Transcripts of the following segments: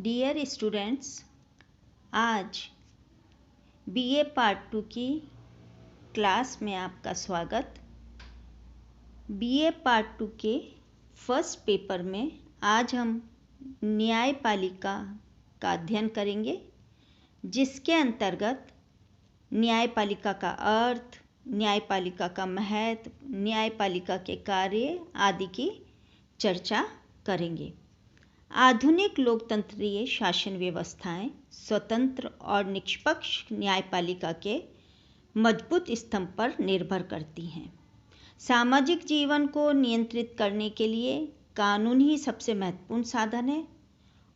Dear students, आज BA part 2 की class में आपका स्वागत। बीए पार्ट 2 के फर्स्ट पेपर में आज हम न्यायपालिका का अध्ययन करेंगे, जिसके अंतर्गत न्यायपालिका का अर्थ, न्यायपालिका का महत्व, न्यायपालिका के कार्य आदि की चर्चा करेंगे। आधुनिक लोकतंत्रीय शासन व्यवस्थाएं स्वतंत्र और निष्पक्ष न्यायपालिका के मजबूत स्तंभ पर निर्भर करती हैं। सामाजिक जीवन को नियंत्रित करने के लिए कानून ही सबसे महत्वपूर्ण साधन है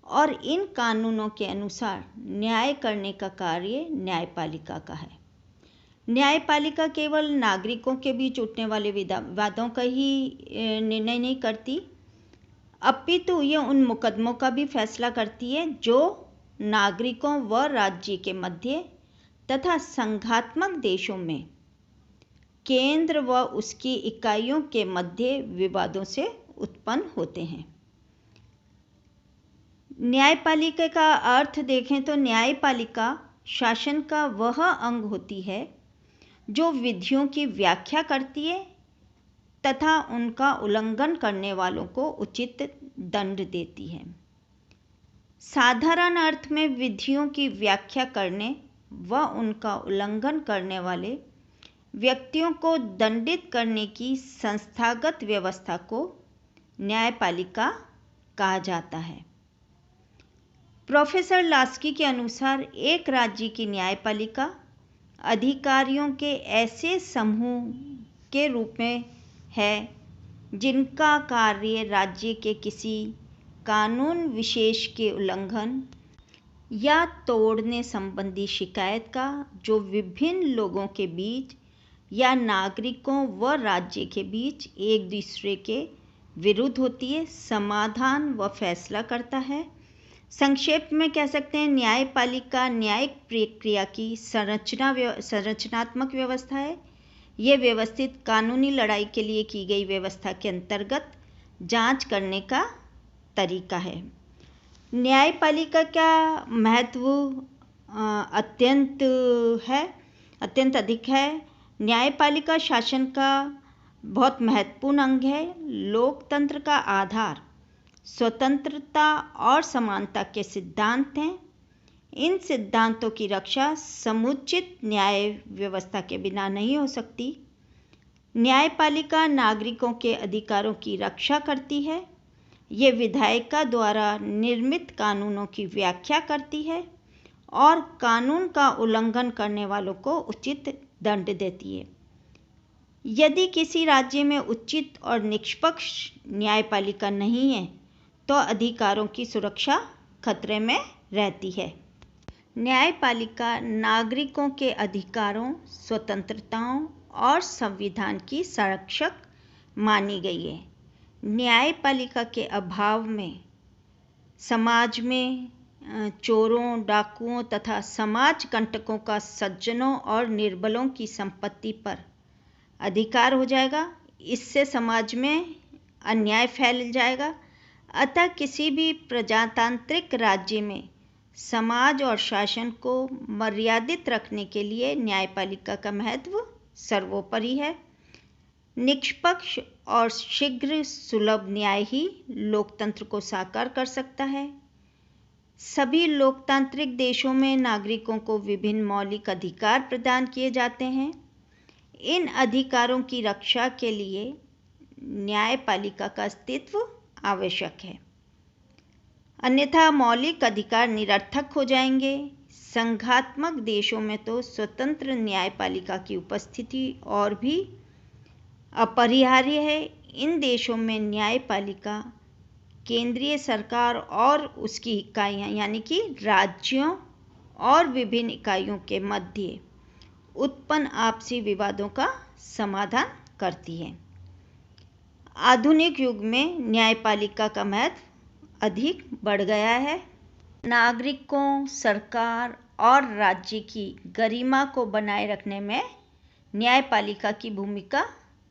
और इन कानूनों के अनुसार न्याय करने का कार्य न्यायपालिका का है। न्यायपालिका केवल नागरिकों के बीच उठने वाले विवादों का ही निर्णय नहीं करती, अपितु ये उन मुकदमों का भी फैसला करती है जो नागरिकों व राज्य के मध्य तथा संघात्मक देशों में केंद्र व उसकी इकाइयों के मध्य विवादों से उत्पन्न होते हैं। न्यायपालिका का अर्थ देखें तो न्यायपालिका शासन का वह अंग होती है जो विधियों की व्याख्या करती है तथा उनका उल्लंघन करने वालों को उचित दंड देती है। साधारण अर्थ में विधियों की व्याख्या करने व उनका उल्लंघन करने वाले व्यक्तियों को दंडित करने की संस्थागत व्यवस्था को न्यायपालिका कहा जाता है। प्रोफेसर लास्की के अनुसार एक राज्य की न्यायपालिका अधिकारियों के ऐसे समूह के रूप में है जिनका कार्य राज्य के किसी कानून विशेष के उल्लंघन या तोड़ने संबंधी शिकायत का, जो विभिन्न लोगों के बीच या नागरिकों व राज्य के बीच एक दूसरे के विरुद्ध होती है, समाधान व फैसला करता है। संक्षेप में कह सकते हैं न्यायपालिका न्यायिक प्रक्रिया की संरचनात्मक व्यवस्था है। ये व्यवस्थित कानूनी लड़ाई के लिए की गई व्यवस्था के अंतर्गत जांच करने का तरीका है। न्यायपालिका का महत्व अत्यंत अधिक है। न्यायपालिका शासन का बहुत महत्वपूर्ण अंग है। लोकतंत्र का आधार स्वतंत्रता और समानता के सिद्धांत हैं। इन सिद्धांतों की रक्षा समुचित न्याय व्यवस्था के बिना नहीं हो सकती। न्यायपालिका नागरिकों के अधिकारों की रक्षा करती है। ये विधायिका द्वारा निर्मित कानूनों की व्याख्या करती है और कानून का उल्लंघन करने वालों को उचित दंड देती है। यदि किसी राज्य में उचित और निष्पक्ष न्यायपालिका नहीं है तो अधिकारों की सुरक्षा खतरे में रहती है। न्यायपालिका नागरिकों के अधिकारों, स्वतंत्रताओं और संविधान की संरक्षक मानी गई है। न्यायपालिका के अभाव में समाज में चोरों, डाकुओं तथा समाज कंटकों का सज्जनों और निर्बलों की संपत्ति पर अधिकार हो जाएगा। इससे समाज में अन्याय फैल जाएगा। अतः किसी भी प्रजातांत्रिक राज्य में समाज और शासन को मर्यादित रखने के लिए न्यायपालिका का महत्व सर्वोपरि है। निष्पक्ष और शीघ्र सुलभ न्याय ही लोकतंत्र को साकार कर सकता है। सभी लोकतांत्रिक देशों में नागरिकों को विभिन्न मौलिक अधिकार प्रदान किए जाते हैं। इन अधिकारों की रक्षा के लिए न्यायपालिका का अस्तित्व आवश्यक है, अन्यथा मौलिक अधिकार निरर्थक हो जाएंगे। संघात्मक देशों में तो स्वतंत्र न्यायपालिका की उपस्थिति और भी अपरिहार्य है। इन देशों में न्यायपालिका केंद्रीय सरकार और उसकी इकाइयां यानी कि राज्यों और विभिन्न इकाइयों के मध्य उत्पन्न आपसी विवादों का समाधान करती है। आधुनिक युग में न्यायपालिका का महत्व अधिक बढ़ गया है। नागरिकों, सरकार और राज्य की गरिमा को बनाए रखने में न्यायपालिका की भूमिका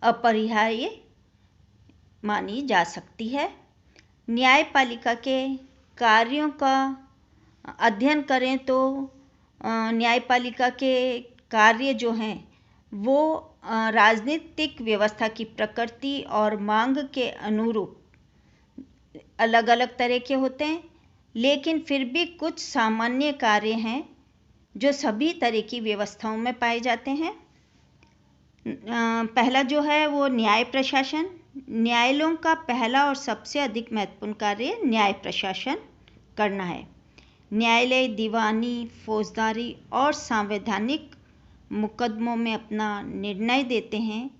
अपरिहार्य मानी जा सकती है। न्यायपालिका के कार्यों का अध्ययन करें तो न्यायपालिका के कार्य जो हैं वो राजनीतिक व्यवस्था की प्रकृति और मांग के अनुरूप अलग अलग तरह के होते हैं, लेकिन फिर भी कुछ सामान्य कार्य हैं जो सभी तरह की व्यवस्थाओं में पाए जाते हैं। पहला जो है वो न्याय प्रशासन। न्यायालयों का पहला और सबसे अधिक महत्वपूर्ण कार्य न्याय प्रशासन करना है। न्यायालय दीवानी, फौजदारी और संवैधानिक मुकदमों में अपना निर्णय देते हैं,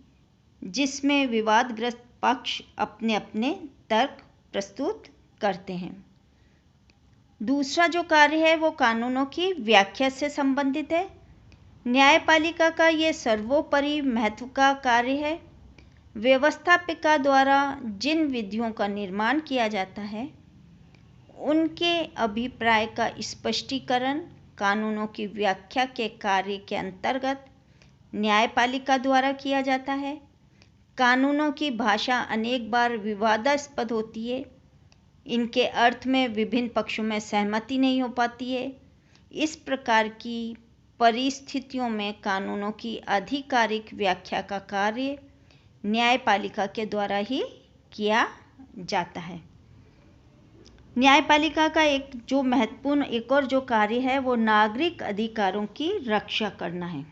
जिसमें विवादग्रस्त पक्ष अपने अपने तर्क प्रस्तुत करते हैं। दूसरा जो कार्य है वो कानूनों की व्याख्या से संबंधित है। न्यायपालिका का ये सर्वोपरि महत्व का कार्य है। व्यवस्थापिका द्वारा जिन विधियों का निर्माण किया जाता है उनके अभिप्राय का स्पष्टीकरण कानूनों की व्याख्या के कार्य के अंतर्गत न्यायपालिका द्वारा किया जाता है। कानूनों की भाषा अनेक बार विवादास्पद होती है। इनके अर्थ में विभिन्न पक्षों में सहमति नहीं हो पाती है। इस प्रकार की परिस्थितियों में कानूनों की आधिकारिक व्याख्या का कार्य न्यायपालिका के द्वारा ही किया जाता है। न्यायपालिका का एक और जो कार्य है वो नागरिक अधिकारों की रक्षा करना है।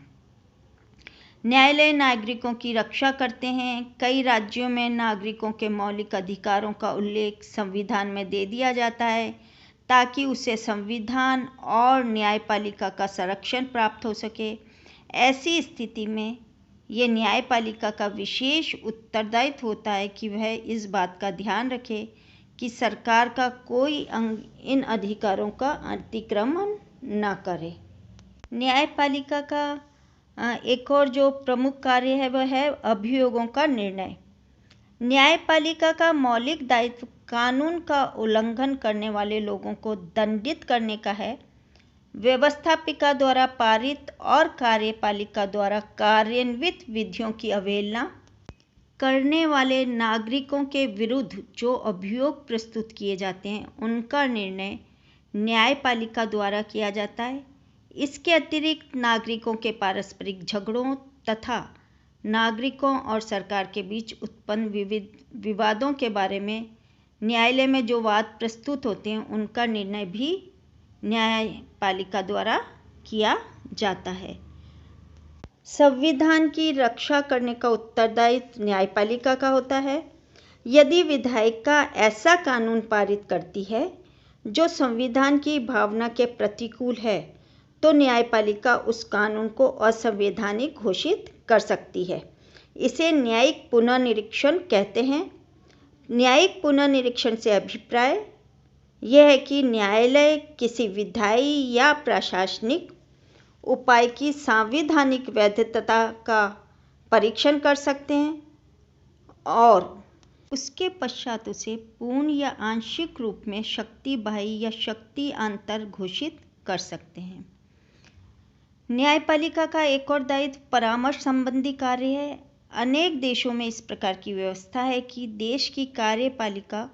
न्यायालय नागरिकों की रक्षा करते हैं। कई राज्यों में नागरिकों के मौलिक अधिकारों का उल्लेख संविधान में दे दिया जाता है ताकि उसे संविधान और न्यायपालिका का संरक्षण प्राप्त हो सके। ऐसी स्थिति में ये न्यायपालिका का विशेष उत्तरदायित्व होता है कि वह इस बात का ध्यान रखे कि सरकार का कोई अंग इन अधिकारों का अतिक्रमण न करे। न्यायपालिका का एक और जो प्रमुख कार्य है वह है अभियोगों का निर्णय। न्यायपालिका का मौलिक दायित्व कानून का उल्लंघन करने वाले लोगों को दंडित करने का है। व्यवस्थापिका द्वारा पारित और कार्यपालिका द्वारा कार्यान्वित विधियों की अवहेलना करने वाले नागरिकों के विरुद्ध जो अभियोग प्रस्तुत किए जाते हैं उनका निर्णय न्यायपालिका द्वारा किया जाता है। इसके अतिरिक्त नागरिकों के पारस्परिक झगड़ों तथा नागरिकों और सरकार के बीच उत्पन्न विवादों के बारे में न्यायालय में जो वाद प्रस्तुत होते हैं उनका निर्णय भी न्यायपालिका द्वारा किया जाता है। संविधान की रक्षा करने का उत्तरदायित्व न्यायपालिका का होता है। यदि विधायिका ऐसा कानून पारित करती है जो संविधान की भावना के प्रतिकूल है तो न्यायपालिका उस कानून को असंवैधानिक घोषित कर सकती है। इसे न्यायिक पुनर्निरीक्षण कहते हैं। न्यायिक पुनर्निरीक्षण से अभिप्राय यह है कि न्यायालय किसी विधायी या प्रशासनिक उपाय की संवैधानिक वैधता का परीक्षण कर सकते हैं और उसके पश्चात उसे पूर्ण या आंशिक रूप में शक्ति बाह्य या शक्ति आंतर घोषित कर सकते हैं। न्यायपालिका का एक और दायित्व परामर्श संबंधी कार्य है। अनेक देशों में इस प्रकार की व्यवस्था है कि देश की कार्यपालिका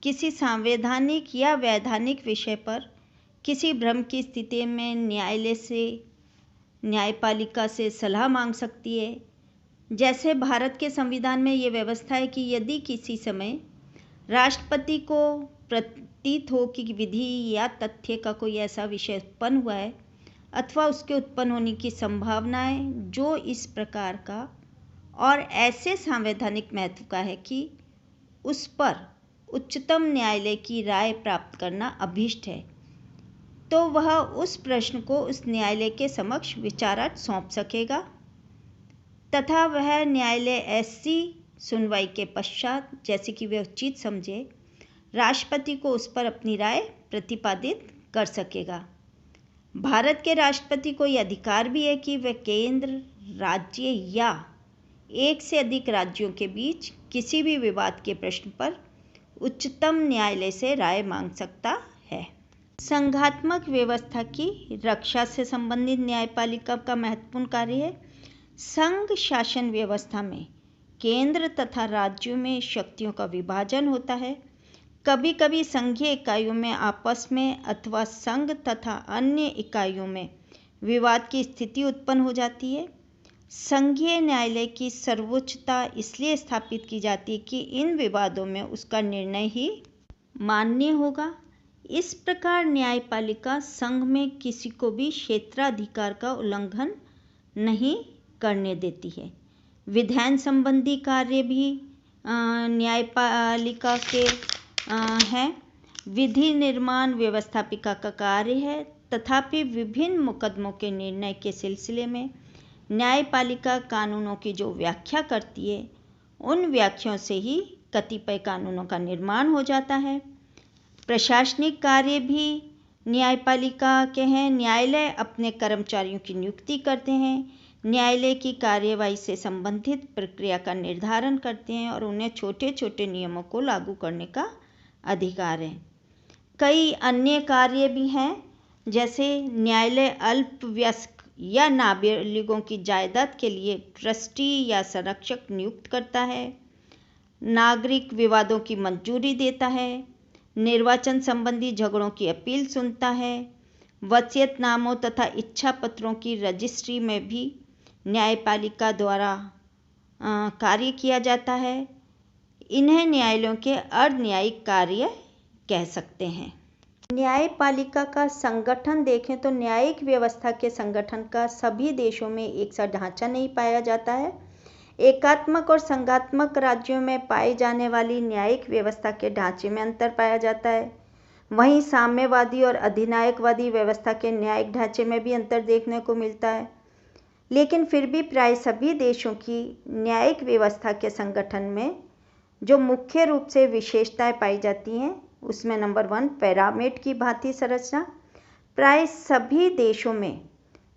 किसी संवैधानिक या वैधानिक विषय पर किसी भ्रम की स्थिति में न्यायपालिका से सलाह मांग सकती है। जैसे भारत के संविधान में ये व्यवस्था है कि यदि किसी समय राष्ट्रपति को प्रतीत हो कि विधि या तथ्य का कोई ऐसा विषय उत्पन्न हुआ है अथवा उसके उत्पन्न होने की संभावना है जो इस प्रकार का और ऐसे संवैधानिक महत्व का है कि उस पर उच्चतम न्यायालय की राय प्राप्त करना अभीष्ट है, तो वह उस प्रश्न को उस न्यायालय के समक्ष विचारार्थ सौंप सकेगा तथा वह न्यायालय ऐसी सुनवाई के पश्चात जैसे कि वह उचित समझे राष्ट्रपति को उस पर अपनी राय प्रतिपादित कर सकेगा। भारत के राष्ट्रपति को यह अधिकार भी है कि वह केंद्र, राज्य या एक से अधिक राज्यों के बीच किसी भी विवाद के प्रश्न पर उच्चतम न्यायालय से राय मांग सकता है। संघात्मक व्यवस्था की रक्षा से संबंधित न्यायपालिका का महत्वपूर्ण कार्य है। संघ शासन व्यवस्था में केंद्र तथा राज्यों में शक्तियों का विभाजन होता है। कभी कभी संघीय इकाइयों में आपस में अथवा संघ तथा अन्य इकाइयों में विवाद की स्थिति उत्पन्न हो जाती है। संघीय न्यायालय की सर्वोच्चता इसलिए स्थापित की जाती है कि इन विवादों में उसका निर्णय ही मान्य होगा। इस प्रकार न्यायपालिका संघ में किसी को भी क्षेत्राधिकार का उल्लंघन नहीं करने देती है। विधान संबंधी कार्य भी न्यायपालिका के हैं। विधि निर्माण व्यवस्थापिका का कार्य है। तथापि विभिन्न मुकदमों के निर्णय के सिलसिले में न्यायपालिका कानूनों की जो व्याख्या करती है, उन व्याख्याओं से ही कतिपय कानूनों का निर्माण हो जाता है। प्रशासनिक कार्य भी न्यायपालिका के हैं। न्यायालय अपने कर्मचारियों की नियुक्ति करते हैं, न्यायालय की कार्यवाही से संबंधित प्रक्रिया का निर्धारण करते हैं और उन्हें छोटे छोटे नियमों को लागू करने का अधिकार है। कई अन्य कार्य भी हैं, जैसे न्यायालय अल्पवयस्क या नाबालिगों की जायदाद के लिए ट्रस्टी या संरक्षक नियुक्त करता है, नागरिक विवादों की मंजूरी देता है, निर्वाचन संबंधी झगड़ों की अपील सुनता है, वसीयतनामों तथा इच्छा पत्रों की रजिस्ट्री में भी न्यायपालिका द्वारा कार्य किया जाता है। इन्हें न्यायालयों के अर्धन्यायिक कार्य कह सकते हैं। न्यायपालिका का संगठन देखें तो न्यायिक व्यवस्था के संगठन का सभी देशों में एक सा ढांचा नहीं पाया जाता है। एकात्मक और संघात्मक राज्यों में पाई जाने वाली न्यायिक व्यवस्था के ढांचे में अंतर पाया जाता है। वहीं साम्यवादी और अधिनायकवादी व्यवस्था के न्यायिक ढांचे में भी अंतर देखने को मिलता है। लेकिन फिर भी प्राय सभी देशों की न्यायिक व्यवस्था के संगठन में जो मुख्य रूप से विशेषताएं पाई जाती हैं, उसमें नंबर 1 पिरामिड की भांति संरचना। प्राय सभी देशों में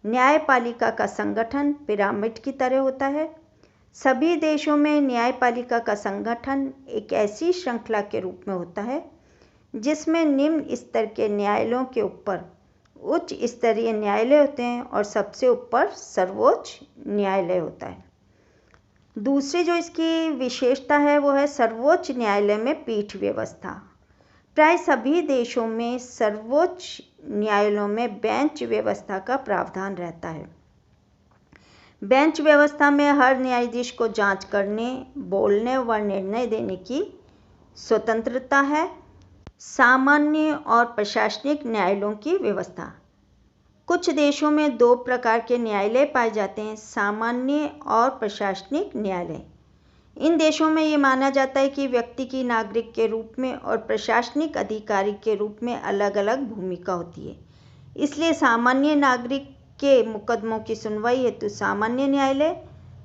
न्यायपालिका का संगठन पिरामिड की तरह होता है। सभी देशों में न्यायपालिका का संगठन एक ऐसी श्रृंखला के रूप में होता है जिसमें निम्न स्तर के न्यायालयों के ऊपर उच्च स्तरीय न्यायालय होते हैं और सबसे ऊपर सर्वोच्च न्यायालय होता है। दूसरी जो इसकी विशेषता है वो है सर्वोच्च न्यायालय में पीठ व्यवस्था। प्राय सभी देशों में सर्वोच्च न्यायालयों में बेंच व्यवस्था का प्रावधान रहता है। बेंच व्यवस्था में हर न्यायाधीश को जांच करने, बोलने व निर्णय देने की स्वतंत्रता है। सामान्य और प्रशासनिक न्यायालयों की व्यवस्था। कुछ देशों में 2 प्रकार के न्यायालय पाए जाते हैं, सामान्य और प्रशासनिक न्यायालय। इन देशों में ये माना जाता है कि व्यक्ति की नागरिक के रूप में और प्रशासनिक अधिकारी के रूप में अलग अलग भूमिका होती है। इसलिए सामान्य नागरिक के मुकदमों की सुनवाई हेतु सामान्य न्यायालय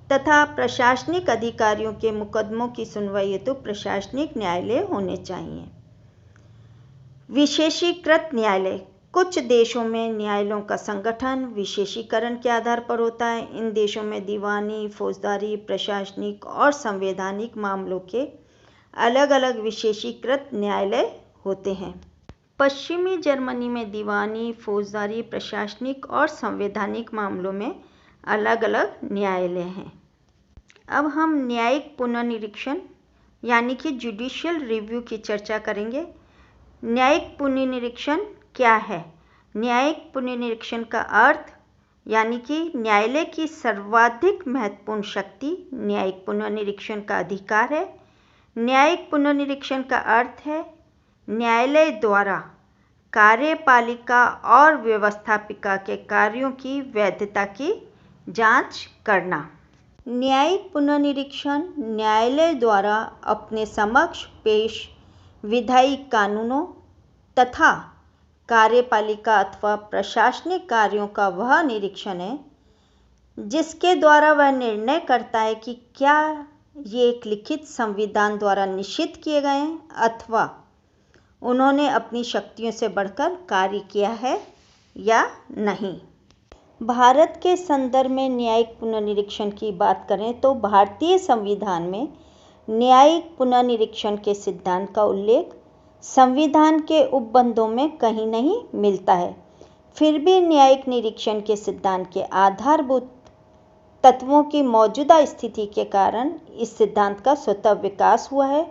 तथा प्रशासनिक अधिकारियों के मुकदमों की सुनवाई हेतु प्रशासनिक न्यायालय होने चाहिए। विशेषीकृत न्यायालय। कुछ देशों में न्यायालयों का संगठन विशेषीकरण के आधार पर होता है। इन देशों में दीवानी, फौजदारी, प्रशासनिक और संवैधानिक मामलों के अलग अलग विशेषीकृत न्यायालय होते हैं। पश्चिमी जर्मनी में दीवानी, फौजदारी, प्रशासनिक और संवैधानिक मामलों में अलग अलग न्यायालय हैं। अब हम न्यायिक पुनर्निरीक्षण यानी कि जुडिशियल रिव्यू की चर्चा करेंगे। न्यायिक पुनर्निरीक्षण क्या है? न्यायिक पुनर्निरीक्षण का अर्थ यानी कि न्यायालय की सर्वाधिक महत्वपूर्ण शक्ति न्यायिक पुनर्निरीक्षण का अधिकार है। न्यायिक पुनर्निरीक्षण का अर्थ है न्यायालय द्वारा कार्यपालिका और व्यवस्थापिका के कार्यों की वैधता की जांच करना। न्यायिक पुनर्निरीक्षण न्यायालय द्वारा अपने समक्ष पेश विधायी कानूनों तथा कार्यपालिका अथवा प्रशासनिक कार्यों का वह निरीक्षण है जिसके द्वारा वह निर्णय करता है कि क्या ये एक लिखित संविधान द्वारा निश्चित किए गए हैं अथवा उन्होंने अपनी शक्तियों से बढ़कर कार्य किया है या नहीं। भारत के संदर्भ में न्यायिक पुनर्निरीक्षण की बात करें तो भारतीय संविधान में न्यायिक पुनर्निरीक्षण के सिद्धांत का उल्लेख संविधान के उपबंधों में कहीं नहीं मिलता है। फिर भी न्यायिक निरीक्षण के सिद्धांत के आधारभूत तत्वों की मौजूदा स्थिति के कारण इस सिद्धांत का स्वतः विकास हुआ है।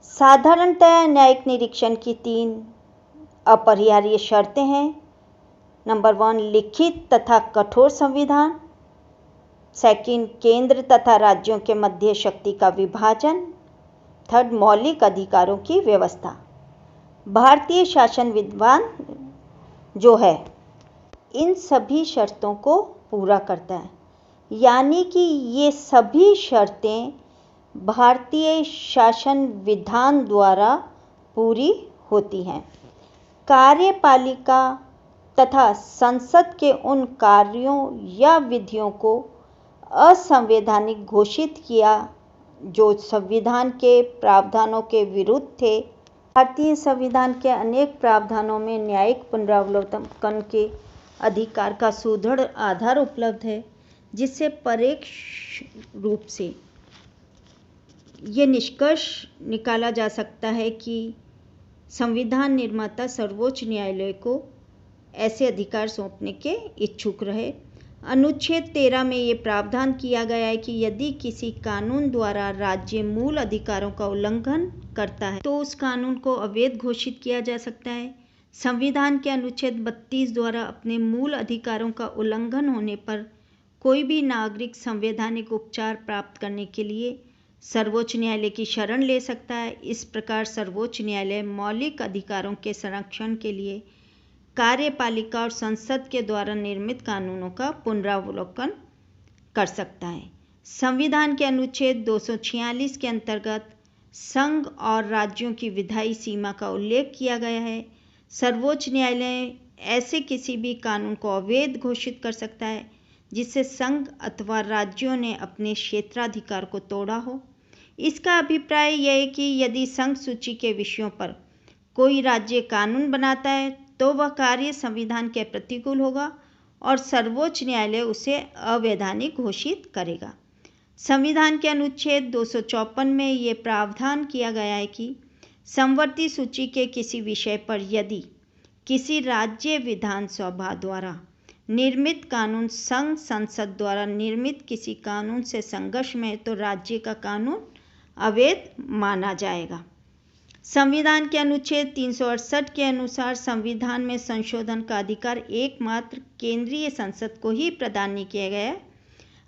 साधारणतः न्यायिक निरीक्षण की 3 अपरिहार्य शर्तें हैं। नंबर 1, लिखित तथा कठोर संविधान। सेकंड, केंद्र तथा राज्यों के मध्य शक्ति का विभाजन। थर्ड, मौलिक अधिकारों की व्यवस्था। भारतीय शासन विधान जो है इन सभी शर्तों को पूरा करता है, यानी कि ये सभी शर्तें भारतीय शासन विधान द्वारा पूरी होती हैं। कार्यपालिका तथा संसद के उन कार्यों या विधियों को असंवैधानिक घोषित किया जो संविधान के प्रावधानों के विरुद्ध थे। भारतीय संविधान के अनेक प्रावधानों में न्यायिक पुनरावलोकन के अधिकार का सुदृढ़ आधार उपलब्ध है, जिससे परोक्ष रूप से ये निष्कर्ष निकाला जा सकता है कि संविधान निर्माता सर्वोच्च न्यायालय को ऐसे अधिकार सौंपने के इच्छुक रहे। अनुच्छेद 13 में ये प्रावधान किया गया है कि यदि किसी कानून द्वारा राज्य मूल अधिकारों का उल्लंघन करता है तो उस कानून को अवैध घोषित किया जा सकता है। संविधान के अनुच्छेद 32 द्वारा अपने मूल अधिकारों का उल्लंघन होने पर कोई भी नागरिक संवैधानिक उपचार प्राप्त करने के लिए सर्वोच्च न्यायालय की शरण ले सकता है। इस प्रकार सर्वोच्च न्यायालय मौलिक अधिकारों के संरक्षण के लिए कार्यपालिका और संसद के द्वारा निर्मित कानूनों का पुनरावलोकन कर सकता है। संविधान के अनुच्छेद 246 के अंतर्गत संघ और राज्यों की विधायी सीमा का उल्लेख किया गया है। सर्वोच्च न्यायालय ऐसे किसी भी कानून को अवैध घोषित कर सकता है जिससे संघ अथवा राज्यों ने अपने क्षेत्राधिकार को तोड़ा हो। इसका अभिप्राय यह है कि यदि संघ सूची के विषयों पर कोई राज्य कानून बनाता है तो वह कार्य संविधान के प्रतिकूल होगा और सर्वोच्च न्यायालय उसे अवैधानिक घोषित करेगा। संविधान के अनुच्छेद 254 में ये प्रावधान किया गया है कि समवर्ती सूची के किसी विषय पर यदि किसी राज्य विधानसभा द्वारा निर्मित कानून संघ संसद द्वारा निर्मित किसी कानून से संघर्ष में है तो राज्य का कानून अवैध माना जाएगा। संविधान के अनुच्छेद 368 के अनुसार संविधान में संशोधन का अधिकार एकमात्र केंद्रीय संसद को ही प्रदान नहीं किया गया है,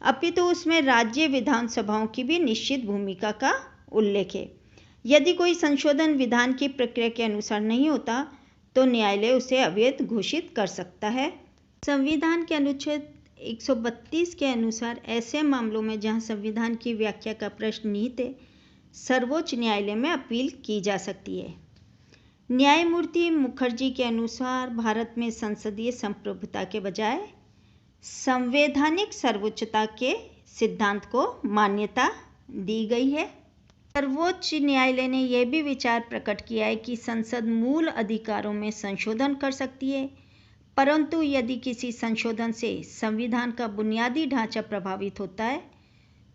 अपितु उसमें राज्य विधानसभाओं की भी निश्चित भूमिका का उल्लेख है। यदि कोई संशोधन विधान की प्रक्रिया के अनुसार नहीं होता तो न्यायालय उसे अवैध घोषित कर सकता है। संविधान के अनुच्छेद 132 के अनुसार ऐसे मामलों में जहां संविधान की व्याख्या का प्रश्न निहित है, सर्वोच्च न्यायालय में अपील की जा सकती है। न्यायमूर्ति मुखर्जी के अनुसार भारत में संसदीय संप्रभुता के बजाय संवैधानिक सर्वोच्चता के सिद्धांत को मान्यता दी गई है। सर्वोच्च न्यायालय ने यह भी विचार प्रकट किया है कि संसद मूल अधिकारों में संशोधन कर सकती है, परंतु यदि किसी संशोधन से संविधान का बुनियादी ढांचा प्रभावित होता है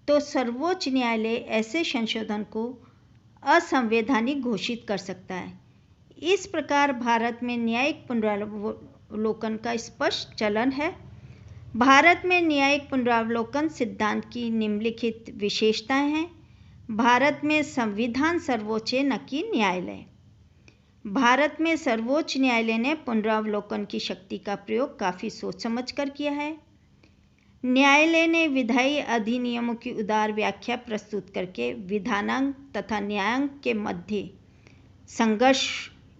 तो सर्वोच्च न्यायालय ऐसे संशोधन को असंवैधानिक घोषित कर सकता है। इस प्रकार भारत में न्यायिक पुनरावलोकन का स्पष्ट चलन है। भारत में न्यायिक पुनरावलोकन सिद्धांत की निम्नलिखित विशेषताएं हैं। भारत में संविधान सर्वोच्च है, न कि न्यायालय। भारत में सर्वोच्च न्यायालय ने पुनरावलोकन की शक्ति का प्रयोग काफ़ी सोच समझ कर किया है। न्यायालय ने विधायी अधिनियमों की उदार व्याख्या प्रस्तुत करके विधानांग तथा न्यायांग के मध्य संघर्ष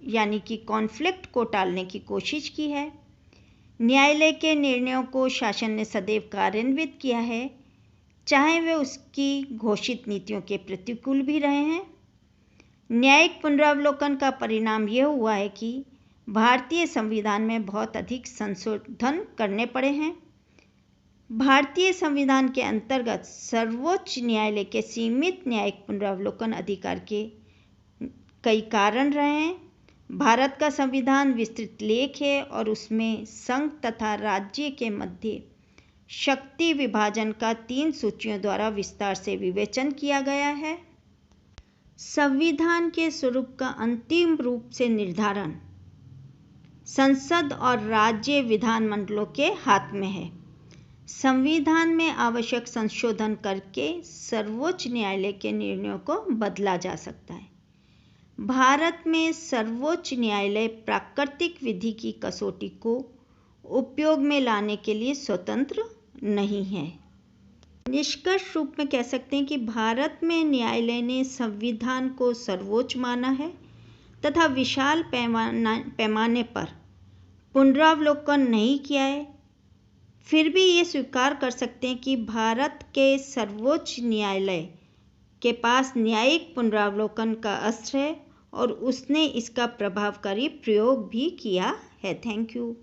यानी कि कॉन्फ्लिक्ट को टालने की कोशिश की है। न्यायालय के निर्णयों को शासन ने सदैव कार्यान्वित किया है, चाहे वे उसकी घोषित नीतियों के प्रतिकूल भी रहे हैं। न्यायिक पुनरावलोकन का परिणाम यह हुआ है कि भारतीय संविधान में बहुत अधिक संशोधन करने पड़े हैं। भारतीय संविधान के अंतर्गत सर्वोच्च न्यायालय के सीमित न्यायिक पुनरावलोकन अधिकार के कई कारण रहे हैं। भारत का संविधान विस्तृत लेख है और उसमें संघ तथा राज्य के मध्य शक्ति विभाजन का 3 सूचियों द्वारा विस्तार से विवेचन किया गया है। संविधान के स्वरूप का अंतिम रूप से निर्धारण संसद और राज्य विधानमंडलों के हाथ में है। संविधान में आवश्यक संशोधन करके सर्वोच्च न्यायालय के निर्णयों को बदला जा सकता है। भारत में सर्वोच्च न्यायालय प्राकृतिक विधि की कसौटी को उपयोग में लाने के लिए स्वतंत्र नहीं है। निष्कर्ष रूप में कह सकते हैं कि भारत में न्यायालय ने संविधान को सर्वोच्च माना है तथा विशाल पैमाने पर पुनरावलोकन नहीं किया है। फिर भी ये स्वीकार कर सकते हैं कि भारत के सर्वोच्च न्यायालय के पास न्यायिक पुनरावलोकन का अस्त्र है और उसने इसका प्रभावकारी प्रयोग भी किया है। Thank you.